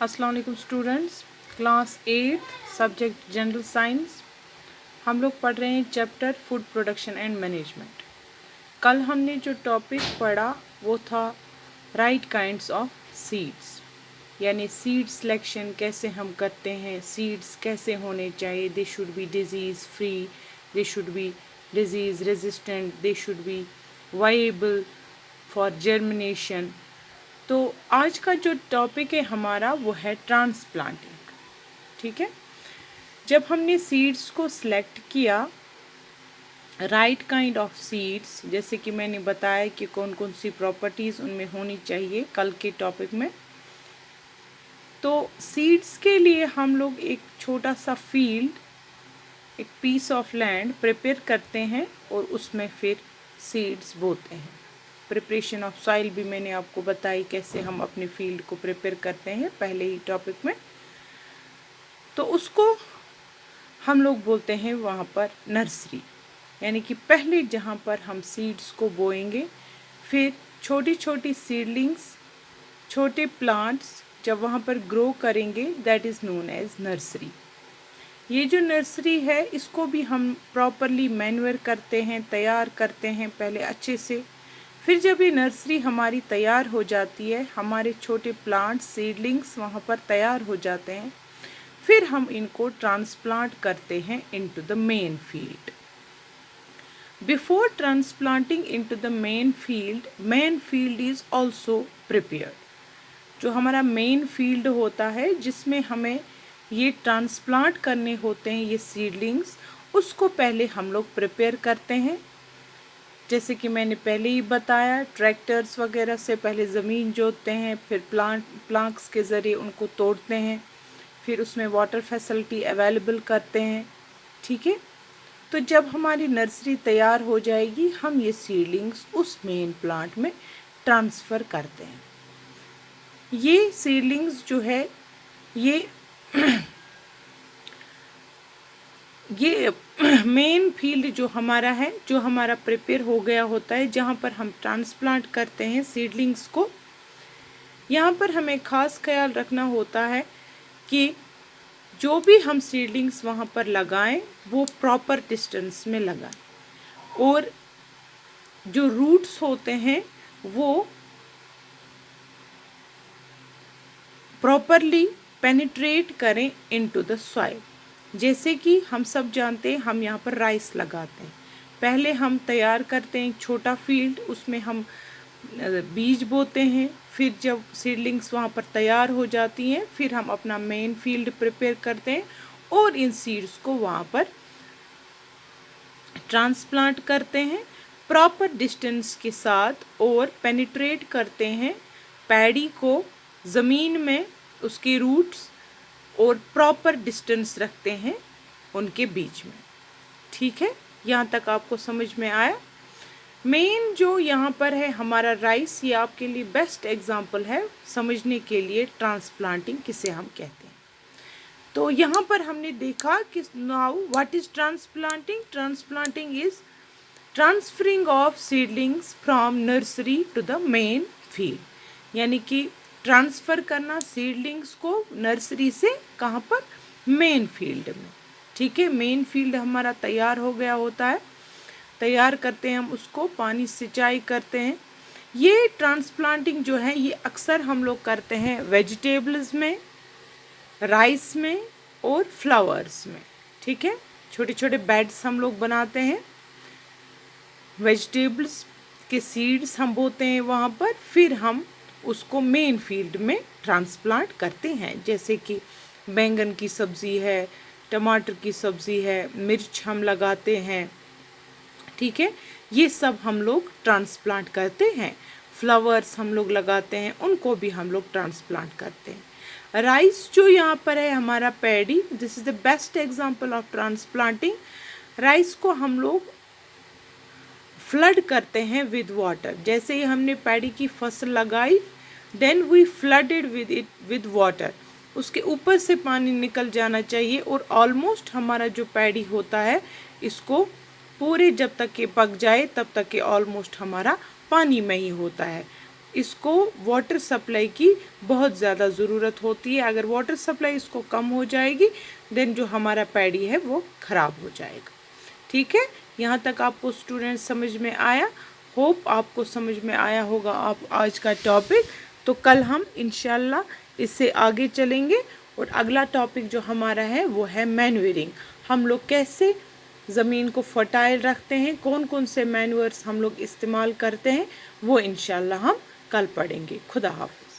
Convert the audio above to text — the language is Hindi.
अस्सलाम वालेकुम students, class 8 subject general science. हम लोग पढ़ रहे हैं chapter food production and management. कल हमने जो टॉपिक पढ़ा वो था राइट काइंड्स ऑफ सीड्स, यानी सीड सिलेक्शन कैसे हम करते हैं, सीड्स कैसे होने चाहिए, they should be disease free, they should be disease resistant, they should be viable for germination. तो आज का जो टॉपिक है हमारा वो है ट्रांसप्लांटिंग। ठीक है, जब हमने सीड्स को सिलेक्ट किया, राइट काइंड ऑफ सीड्स, जैसे कि मैंने बताया कि कौन कौन सी प्रॉपर्टीज़ उनमें होनी चाहिए कल के टॉपिक में, तो सीड्स के लिए हम लोग एक छोटा सा फील्ड, एक पीस ऑफ लैंड प्रिपेयर करते हैं और उसमें फिर सीड्स बोते हैं। प्रिपरेशन ऑफ सॉइल भी मैंने आपको बताई कैसे हम अपने फील्ड को प्रिपेयर करते हैं पहले ही टॉपिक में। तो उसको हम लोग बोलते हैं वहाँ पर नर्सरी, यानी कि पहले जहाँ पर हम सीड्स को बोएंगे, फिर छोटी छोटी सीडलिंग्स, छोटे प्लांट्स जब वहाँ पर ग्रो करेंगे, that is known as nursery. ये जो नर्सरी है इसको भी हम प्रॉपरली मैन्योर करते हैं, तैयार करते हैं पहले अच्छे से। फिर जब ये नर्सरी हमारी तैयार हो जाती है, हमारे छोटे प्लांट्स सीडलिंग्स वहाँ पर तैयार हो जाते हैं, फिर हम इनको ट्रांसप्लांट करते हैं into the main field. Before transplanting into the main field is also prepared. जो हमारा मेन फील्ड होता है जिसमें हमें ये ट्रांसप्लांट करने होते हैं ये सीडलिंग्स, उसको पहले हम लोग प्रिपेयर करते हैं। जैसे कि मैंने पहले ही बताया, ट्रैक्टर्स वगैरह से पहले ज़मीन जोतते हैं, फिर प्लांट्स के ज़रिए उनको तोड़ते हैं, फिर उसमें वाटर फैसिलिटी अवेलेबल करते हैं। ठीक है, तो जब हमारी नर्सरी तैयार हो जाएगी, हम ये सीडलिंग्स उस मेन प्लांट में ट्रांसफ़र करते हैं। ये सीडलिंग्स जो है ये मेन फील्ड जो हमारा है, जो हमारा प्रिपेयर हो गया होता है, जहाँ पर हम ट्रांसप्लांट करते हैं सीडलिंग्स को, यहाँ पर हमें ख़ास ख्याल रखना होता है कि जो भी हम सीडलिंग्स वहाँ पर लगाएं वो प्रॉपर डिस्टेंस में लगाएं, और जो रूट्स होते हैं वो प्रॉपरली पेनिट्रेट करें इनटू द सॉइल। जैसे कि हम सब जानते हैं, हम यहाँ पर राइस लगाते हैं, पहले हम तैयार करते हैं एक छोटा फील्ड, उसमें हम बीज बोते हैं, फिर जब सीडलिंग्स वहाँ पर तैयार हो जाती हैं, फिर हम अपना मेन फील्ड प्रिपेयर करते हैं और इन सीड्स को वहाँ पर ट्रांसप्लांट करते हैं प्रॉपर डिस्टेंस के साथ, और पेनिट्रेट करते हैं पैडी को ज़मीन में, उसके रूट्स, और प्रॉपर डिस्टेंस रखते हैं उनके बीच में। ठीक है, यहाँ तक आपको समझ में आया। मेन जो यहाँ पर है हमारा राइस, ये आपके लिए बेस्ट एग्जांपल है समझने के लिए ट्रांसप्लांटिंग किसे हम कहते हैं। तो यहाँ पर हमने देखा कि now what is transplanting. Transplanting is transferring of seedlings from nursery to the main field, यानी कि ट्रांसफ़र करना सीडलिंग्स को नर्सरी से कहाँ पर, मेन फील्ड में। ठीक है, मेन फील्ड हमारा तैयार हो गया होता है, तैयार करते हैं हम उसको, पानी सिंचाई करते हैं। ये ट्रांसप्लांटिंग जो है ये अक्सर हम लोग करते हैं वेजिटेबल्स में, राइस में और फ्लावर्स में। ठीक है, छोटे छोटे बेड्स हम लोग बनाते हैं, वेजिटेबल्स के सीड्स हम बोते हैं वहाँ पर, फिर हम उसको मेन फील्ड में ट्रांसप्लांट करते हैं। जैसे कि बैंगन की सब्ज़ी है, टमाटर की सब्ज़ी है, मिर्च हम लगाते हैं। ठीक है, ये सब हम लोग ट्रांसप्लांट करते हैं। फ्लावर्स हम लोग लगाते हैं, उनको भी हम लोग ट्रांसप्लांट करते हैं। राइस जो यहाँ पर है हमारा paddy, this is the best example of transplanting. Rice को हम लोग फ्लड करते हैं विद वाटर। जैसे ही हमने पैडी की फसल लगाई, then we flooded with it with water, उसके ऊपर से पानी निकल जाना चाहिए, और ऑलमोस्ट हमारा जो पैडी होता है इसको पूरे जब तक ये पक जाए तब तक ये ऑलमोस्ट हमारा पानी में ही होता है। इसको वाटर सप्लाई की बहुत ज़्यादा ज़रूरत होती है। अगर वाटर सप्लाई इसको कम हो जाएगी देन जो हमारा पैडी है वो ख़राब हो जाएगा। ठीक है, यहाँ तक आपको स्टूडेंट्स समझ में आया। होप आपको समझ में आया होगा आप आज का टॉपिक। तो कल हम इंशाल्लाह इससे आगे चलेंगे और अगला टॉपिक जो हमारा है वो है मैन्यूरिंग। हम लोग कैसे ज़मीन को फर्टाइल रखते हैं, कौन कौन से मैन्यूअर्स हम लोग इस्तेमाल करते हैं, वो इंशाल्लाह हम कल पढ़ेंगे। खुदा हाफ़िज़।